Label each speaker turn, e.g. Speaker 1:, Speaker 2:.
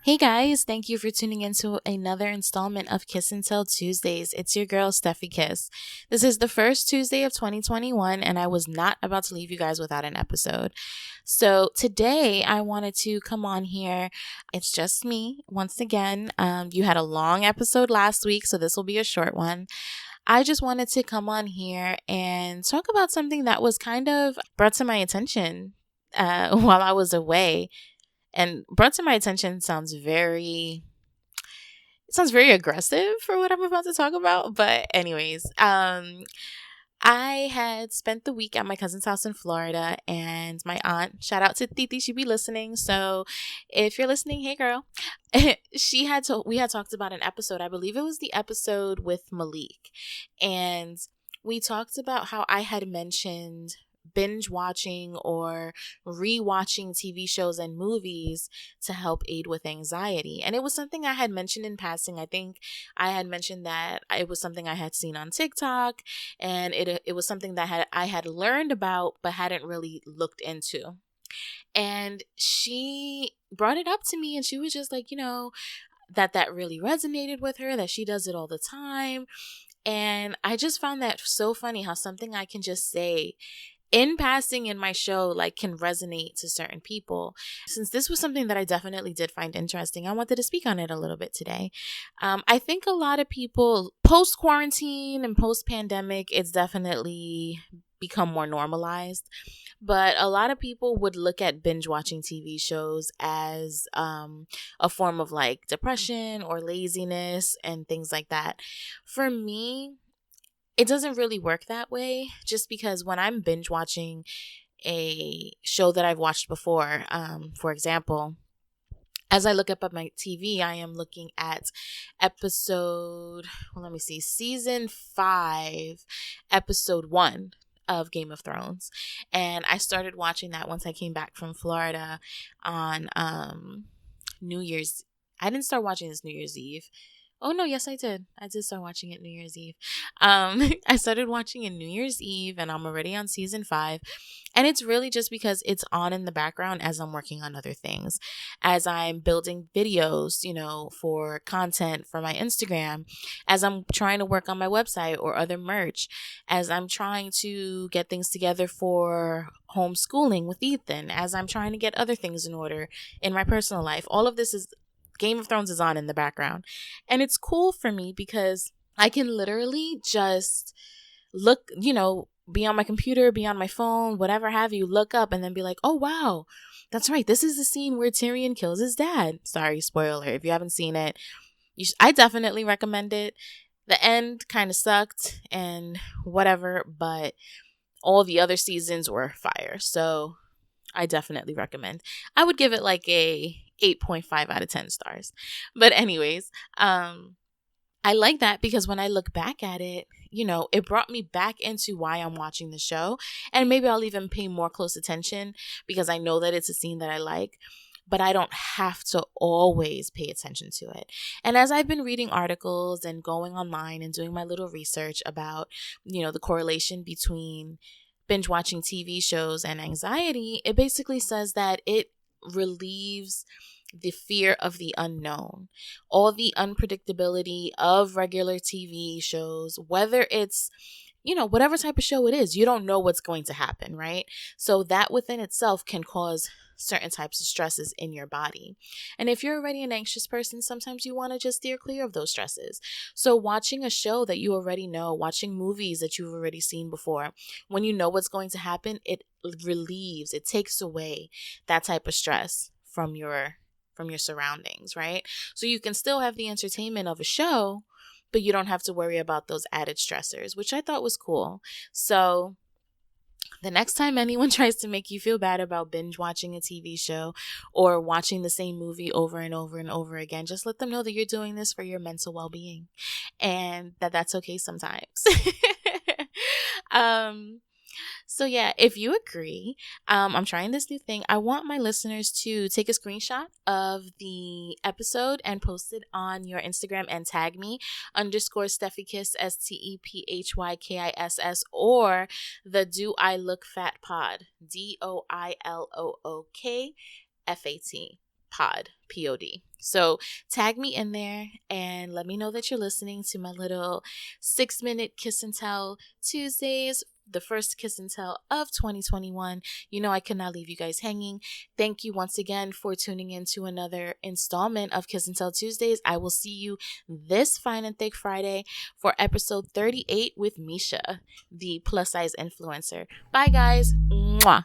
Speaker 1: Hey guys, thank you for tuning into another installment of Kiss and Tell Tuesdays. It's your girl, Steffi Kiss. This is the first Tuesday of 2021, and I was not about to leave you guys without an episode. So today I wanted to come on here. It's just me once again. You had a long episode last week, so this will be a short one. I just wanted to come on here and talk about something that was kind of brought to my attention while I was away. And brought to my attention sounds very aggressive for what I'm about to talk about. But anyways, I had spent the week at my cousin's house in Florida, and my aunt, shout out to Titi, she be listening. So if you're listening, hey girl. We had talked about an episode. I believe it was the episode with Malik. And we talked about how I had mentioned binge watching or rewatching TV shows and movies to help aid with anxiety. And it was something I had mentioned in passing. I think I had mentioned that it was something I had seen on TikTok, and it was something that I had learned about but hadn't really looked into. And she brought it up to me, and she was just like, that really resonated with her, that she does it all the time. And I just found that so funny how something I can just say in passing in my show can resonate to certain people. Since this was something that I definitely did find interesting, I wanted to speak on it a little bit today. I think a lot of people post quarantine and post pandemic, it's definitely become more normalized, but a lot of people would look at binge watching TV shows as a form of depression or laziness and things like that. For me, it doesn't really work that way, just because when I'm binge watching a show that I've watched before, for example, as I look up at my TV, I am looking at season 5, episode 1 of Game of Thrones. And I started watching that once I came back from Florida on New Year's. I didn't start watching this New Year's Eve. Oh, no, yes, I did. I did start watching it New Year's Eve. I started watching it New Year's Eve, and I'm already on season 5. And it's really just because it's on in the background as I'm working on other things. As I'm building videos, for content for my Instagram. As I'm trying to work on my website or other merch. As I'm trying to get things together for homeschooling with Ethan. As I'm trying to get other things in order in my personal life. All of this is Game of Thrones is on in the background. And it's cool for me because I can literally just look, be on my computer, be on my phone, whatever have you, look up and then be like, oh, wow, that's right. This is the scene where Tyrion kills his dad. Sorry, spoiler. If you haven't seen it, I definitely recommend it. The end kind of sucked and whatever, but all the other seasons were fire. So I definitely recommend. I would give it a 8.5 out of 10 stars. But anyways, I like that because when I look back at it, it brought me back into why I'm watching the show. And maybe I'll even pay more close attention because I know that it's a scene that I like. But I don't have to always pay attention to it. And as I've been reading articles and going online and doing my little research about, the correlation between binge watching TV shows and anxiety, it basically says that it relieves the fear of the unknown, all the unpredictability of regular TV shows, whether it's, whatever type of show it is, you don't know what's going to happen, right? So that within itself can cause certain types of stresses in your body. And if you're already an anxious person, sometimes you want to just steer clear of those stresses. So watching a show that you already know, watching movies that you've already seen before, when you know what's going to happen, it takes away that type of stress from your surroundings, right? So you can still have the entertainment of a show, but you don't have to worry about those added stressors, which I thought was cool. So the next time anyone tries to make you feel bad about binge watching a TV show or watching the same movie over and over and over again, just let them know that you're doing this for your mental well-being and that's okay sometimes. So yeah, if you agree, I'm trying this new thing. I want my listeners to take a screenshot of the episode and post it on your Instagram and tag me _StephyKiss STEPHYKISS or the Do I Look Fat Pod DOILOOK FAT pod, P-O-D. So tag me in there and let me know that you're listening to my little 6-minute kiss and tell Tuesdays, the first kiss and tell of 2021. You know I could not leave you guys hanging. Thank you once again for tuning in to another installment of Kiss and Tell Tuesdays. I will see you this Fine and Thick Friday for episode 38 with Misha, the plus size influencer. Bye guys. Mwah.